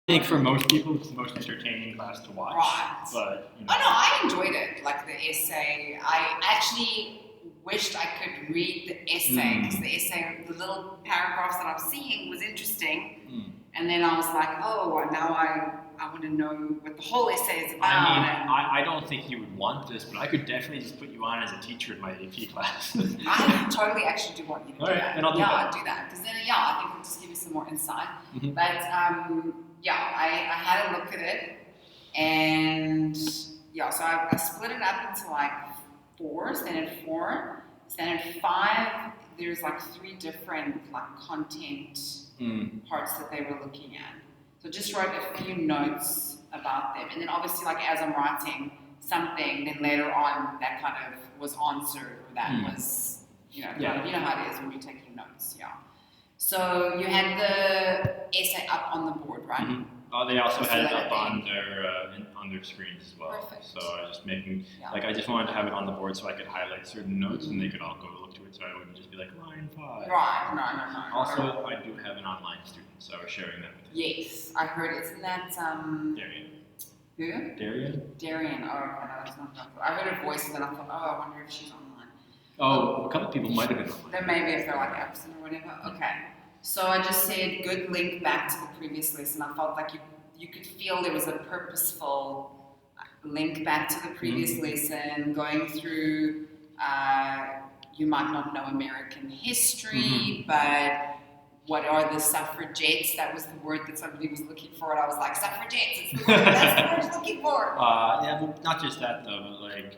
I think for most people, it's the most entertaining class to watch. Right. But Oh no, I enjoyed it. Like the essay, I actually wished I could read the essay because the essay, the little paragraphs that I was seeing was interesting. And then I was like, oh, now I want to know what the whole essay is about. I mean, I don't think you would want this, but I could definitely just put you on as a teacher in my AP class. I totally actually do want you to do that. Then I'll do that. I'll do that because then, I think it'll just give you some more insight. But I had a look at it, and so I split it up into like 4, standard 4, standard 5. There's like 3 different like content parts that they were looking at. So just wrote a few notes about them, and then obviously like as I'm writing something, then later on that kind of was answered, or that was you know how it is when you're taking notes. So you had the essay up on the board, right? They also had it up on their screens as well. Perfect. So I was just making I just wanted to have it on the board so I could highlight certain notes and they could all go look to it, so I wouldn't just be like line 5. Right. No. Also, I do have an online student, so I was sharing that with you. Yes, I heard it. Isn't that Darian. Who? Darian. Oh, okay, no, that's not. I heard her voice and then I thought, I wonder if she's online. Oh, a couple people might have been online. Then maybe if they're like absent or whatever. Okay. So I just said good link back to the previous lesson. I felt like you could feel there was a purposeful link back to the previous lesson, going through, you might not know American history, but what are the suffragettes? That was the word that somebody was looking for, and I was like, suffragettes, it's the word, that's the word I was looking for. Well, not just that though, but like,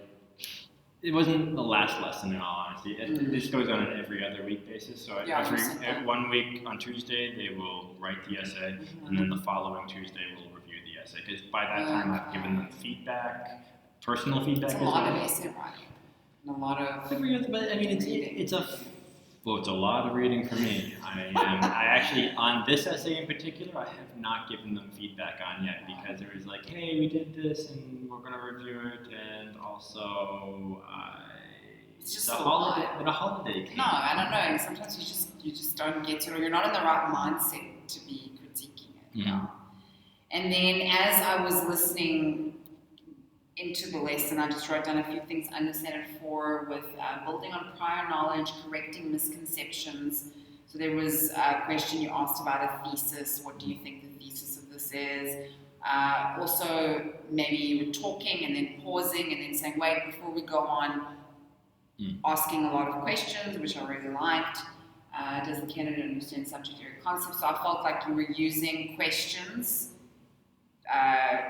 it wasn't the last lesson in all honesty. This goes on an every other week basis. So every 1 week on Tuesday, they will write the essay, and then the following Tuesday, we'll review the essay. Because by that time, I've given them feedback, personal feedback. It's a lot of essay writing. And a lot of it's a lot of reading for me. I actually, on this essay in particular, I have not given them feedback on yet because it was like, hey, we did this and we're going to review it, and also it's just a holiday. A holiday came. No, I don't know. Sometimes you just don't get to it, or you're not in the right mindset to be critiquing it. And then as I was listening into the lesson, I just wrote down a few things under standard 4 with building on prior knowledge, correcting misconceptions. So there was a question you asked about a thesis. What do you think the thesis of this is? Also, maybe you were talking and then pausing and then saying, wait, before we go on, asking a lot of questions, which I really liked. Does the candidate understand subject area concepts? So I felt like you were using questions,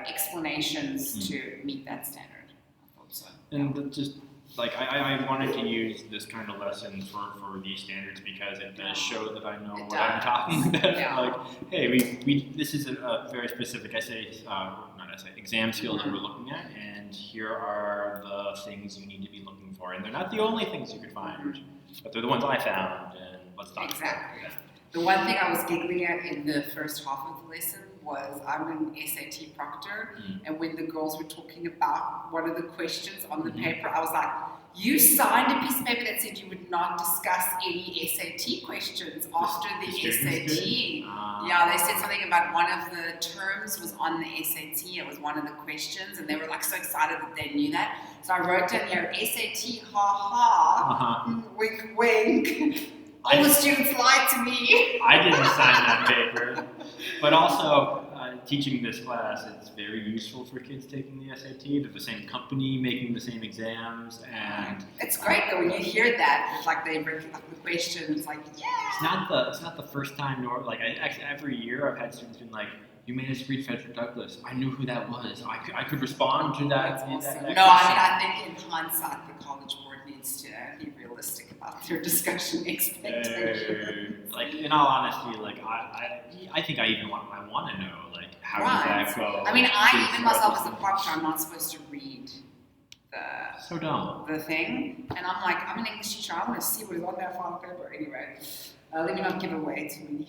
explanations to meet that standard. I thought so. And just like I wanted to use this kind of lesson for these standards because it does show that I know what I'm talking about. Like, hey, we this is a very specific exam skill that we're looking at, and here are the things you need to be looking for. And they're not the only things you could find, but they're the ones I found, and let's talk about that. The one thing I was giggling at in the first half of the lesson was I'm an SAT proctor, and when the girls were talking about one of the questions on the paper, I was like, you signed a piece of paper that said you would not discuss any SAT questions after the SAT. Yeah, they said something about one of the terms was on the SAT, it was one of the questions, and they were like so excited that they knew that. So I wrote down here, SAT, ha ha, wink wink. All the students lied to me. I didn't sign that paper. But also, teaching this class, it's very useful for kids taking the SAT. They're the same company making the same exams, and it's great though when you hear that. It's like they bring up the questions, like It's not the first time, nor like every year I've had students been like, "You made us read Frederick Douglass. I knew who that was. I could respond to that." Awesome. I think in hindsight, the College Board needs to be realistic about their discussion expectations. Like in all honesty, like I think I want to know like how does that go. I mean, I even myself as a proctor, I'm not supposed to read the thing, and I'm like, I'm an English teacher. I want to see what is on that final paper. Anyway, let me not give away too many.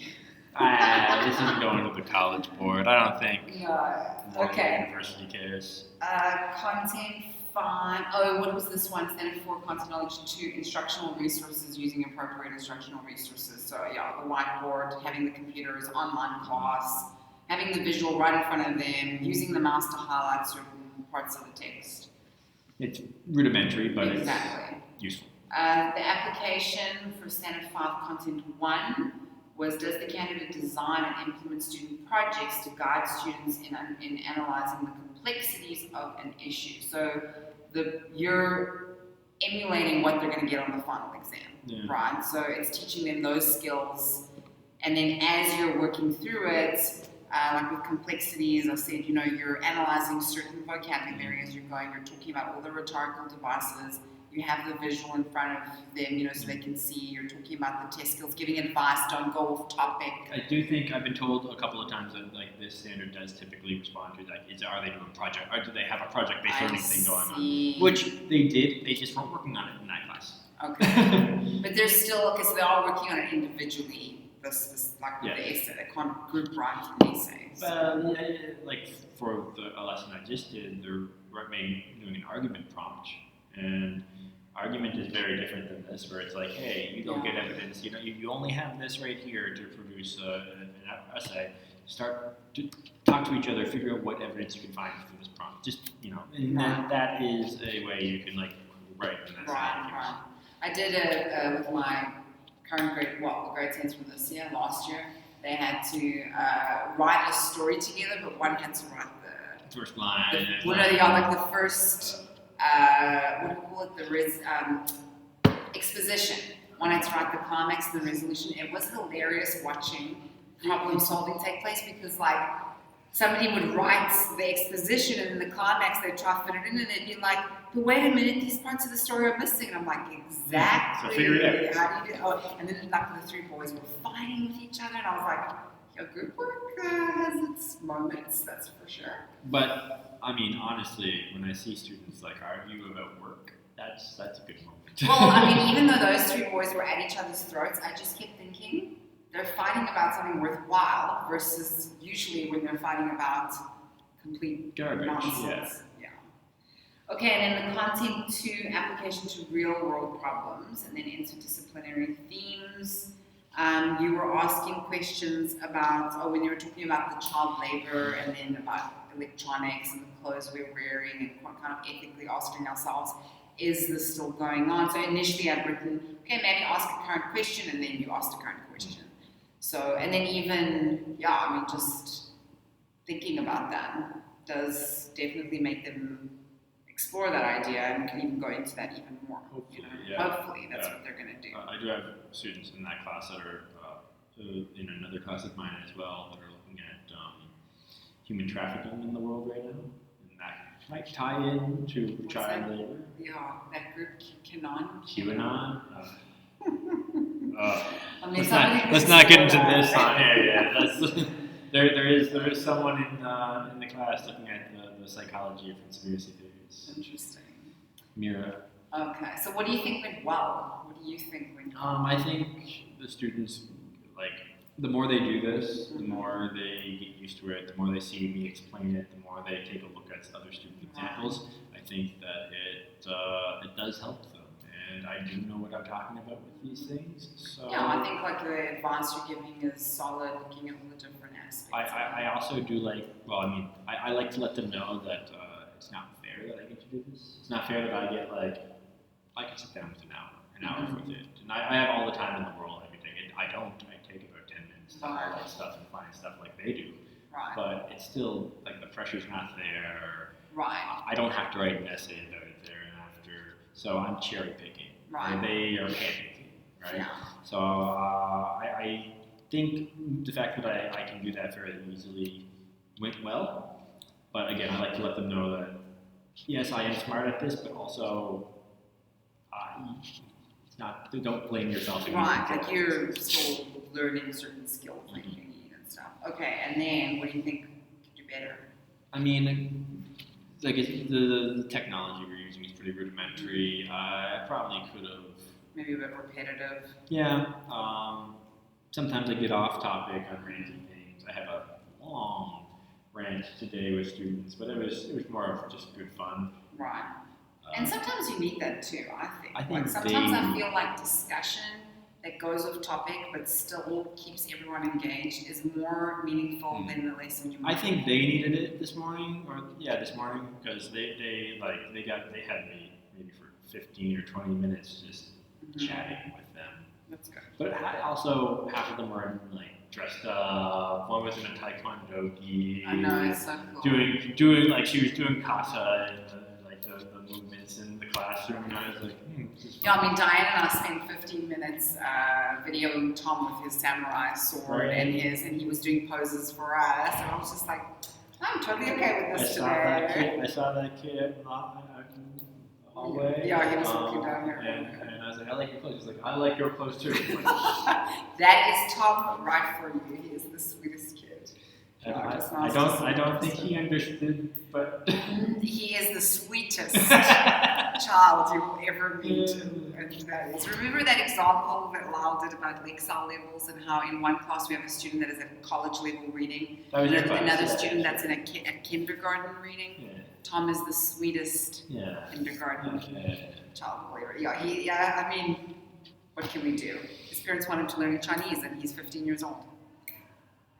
This isn't going to the College Board. I don't think. No. Okay. University cares. Content 5. Oh, what was this one? Standard 4, content knowledge 2, instructional resources, using appropriate instructional resources. So yeah, the whiteboard, having the computer as online class, having the visual right in front of them, using the mouse to highlight certain parts of the text. It's rudimentary, but Exactly. it's useful. The application for Standard 5 Content 1 was, does the candidate design and implement student projects to guide students in analyzing the complexities of an issue? So you're emulating what they're going to get on the final exam, right? So it's teaching them those skills, and then as you're working through it, like with complexities, I said, you're analyzing certain vocabulary as you're going, you're talking about all the rhetorical devices, you have the visual in front of them, so they can see, you're talking about the test skills, giving advice, don't go off topic. I do think I've been told a couple of times that like this standard does typally respond to like, are they doing a project, or do they have a project-based learning thing going on? Which they did, they just weren't working on it in that class. Okay. But they're still, okay, so they're all working on it individually. This like the essay, they can't group write an essay. Like for a lesson I just did, they're doing an argument prompt, and argument is very different than this, where it's like, hey, you don't get evidence, you only have this right here to produce an essay. Start to talk to each other, figure out what evidence you can find for this prompt. Just and that is a way you can like write an essay. Right. I did it with my current grade 10s from this year, last year. They had to write a story together, but one had to write the first line. Like the first, what do you call it? The exposition. One had to write the climax and the resolution. It was hilarious watching problem solving take place, because like somebody would write the exposition and then the climax, they'd try to fit it in, and they'd be like, but wait a minute, these parts of the story are missing. And I'm like, exactly. So figure it out. How do you do? Oh, and then like the three boys were fighting with each other, and I was like, your group work has its moments, that's for sure. But I mean, honestly, when I see students like argue about work, that's a good moment. Well, I mean, even though those three boys were at each other's throats, I just kept thinking, they're fighting about something worthwhile versus usually when they're fighting about complete garbage. Nonsense. Yeah. Okay, and then the content 2, application to real world problems, and then interdisciplinary themes. You were asking questions about, when you were talking about the child labor, and then about electronics and the clothes we're wearing, and kind of ethically asking ourselves, is this still going on? So initially I'd written, okay, maybe ask a current question, and then you asked a current question. So, and then even, just thinking about that does definitely make them explore that idea, and can even go into that even more. Hopefully that's what they're going to do. I do have students in that class that are in another class of mine as well that are looking at human trafficking in the world right now, and that might tie in to child labor. Yeah, that group QAnon. Let's not get into this on here. Yeah, there is someone in the class looking at the psychology of conspiracy theories. Interesting. Mira. Okay, so what do you think went well? What do you think went well? I think the students, like, the more they do this, the more they get used to it, the more they see me explain it, the more they take a look at other student examples. I think that it does help them. And I do know what I'm talking about with these things. So yeah, I think like the advice you're giving is solid, looking at all the different aspects. I also do like, I like to let them know that it's not fair that I get to do this. It's not fair that I get I can sit down with an hour with it. And I have all the time in the world, everything. I take about 10 minutes to highlight stuff and find stuff like they do. Right. But it's still, like, the pressure's not there. Right. I don't have to write an essay about it there and after. So I'm cherry picking. Right. They are panicking, right? Yeah. So I think the fact that I can do that very easily went well. But again, I like to let them know that, yes, I am smart at this, but also it's not. Don't blame yourself. Right, like you're still learning certain skills that you need and stuff. Okay, and then what do you think could do better? I mean, like the technology we're using is pretty rudimentary. I probably could have. Maybe a bit repetitive. Yeah. Sometimes I get off topic on random things. I have a long rant today with students, but it was more of just good fun. Right. And sometimes you need that too, I think. I think sometimes I feel like discussion, that goes off topic but still keeps everyone engaged is more meaningful than the lesson you might. I think they needed it this morning, this morning, because they had me maybe for 15 or 20 minutes just chatting with them. That's good. But also half of them were like dressed up. One was in a taekwondo gi. I know, it's so cool. Doing like she was doing kata and like the movements in the classroom, and I was like, this is fun. Yeah, I mean, Diane and I spent 15 minutes videoing Tom with his samurai sword and he was doing poses for us, and I was just like, I'm totally okay with this today. I saw that kid hallway. Yeah, he was walking down here. And I was like, I like your clothes. He's like, I like your clothes too. That is Tom right for you. He is the sweetest kid. I don't think he understood, but he is the sweetest child you will ever meet. And that is. Remember that example that Lyle did about Lexile levels and how in one class we have a student that is at college level reading, that was your class, another student that's in a kindergarten reading. Yeah. Tom is the sweetest kindergarten child. I mean, what can we do? His parents want him to learn Chinese, and he's 15 years old.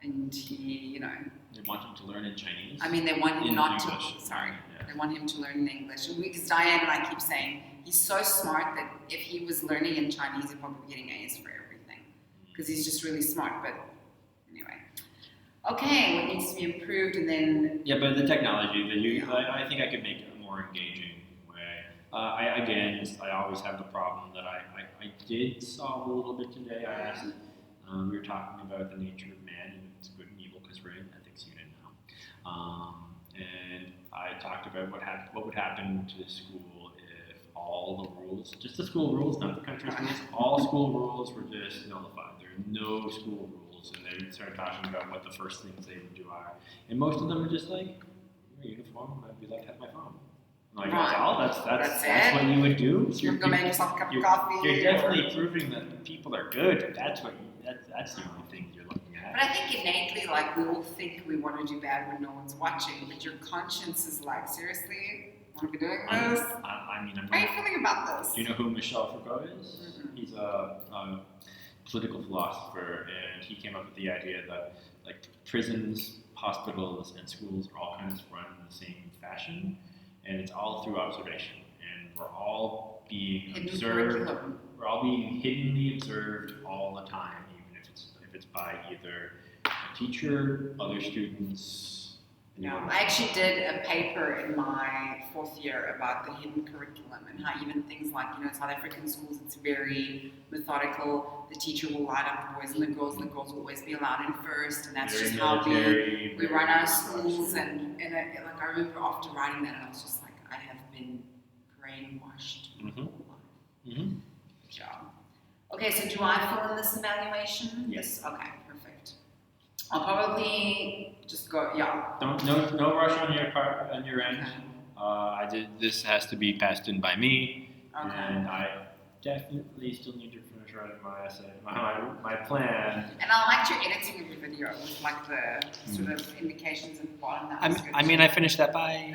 And he, They want him to learn in Chinese? I mean, they want him not English. to, they want him to learn in English. Because Diane and I keep saying, he's so smart that if he was learning in Chinese, he'd probably be getting A's for everything. Because he's just really smart, but anyway. Okay, what needs to be improved, and then... Yeah, but the technology, I think I could make it a more engaging way. I always have the problem that I did solve a little bit today. I asked, we were talking about the nature of man and its good and evil, because we're in ethics unit now. And I talked about what would happen to the school if all the rules, just the school rules, not the country's rules, all school rules were just nullified. There are no school rules, and they started talking about what the first things they would do are. And most of them are just like, your uniform, I'd be like to have my phone. I'm like, that's what you would do? You're going to make yourself a cup of coffee. You're definitely proving that people are good. That's the only thing you're looking at. But I think innately, we all think we want to do bad when no one's watching, but your conscience is like, seriously? Want to be doing this? How are you feeling about this? Do you know who Michel Foucault is? Mm-hmm. He's a political philosopher, and he came up with the idea that prisons, hospitals, and schools are all kind of run in the same fashion, and it's all through observation, and we're all being observed. We're all being hiddenly observed all the time, even if it's by either a teacher, other students. I actually did a paper in my 4th year about the hidden curriculum and how even things like, South African schools, it's very methodical. The teacher will line up the boys and the girls will always be allowed in first, and that's very just how we run our schools. And I remember after writing that, and I was just like, I have been brainwashed my whole life. Mm-hmm. Good job. Okay, so do I fill in this evaluation? Yes. Okay, perfect. I'll probably just go, No rush on your part, on your end. This has to be passed in by me, and I definitely still need to finish writing my essay, my plan. And I liked your editing of your video with the sort of indications at the bottom. That was good. I finished that by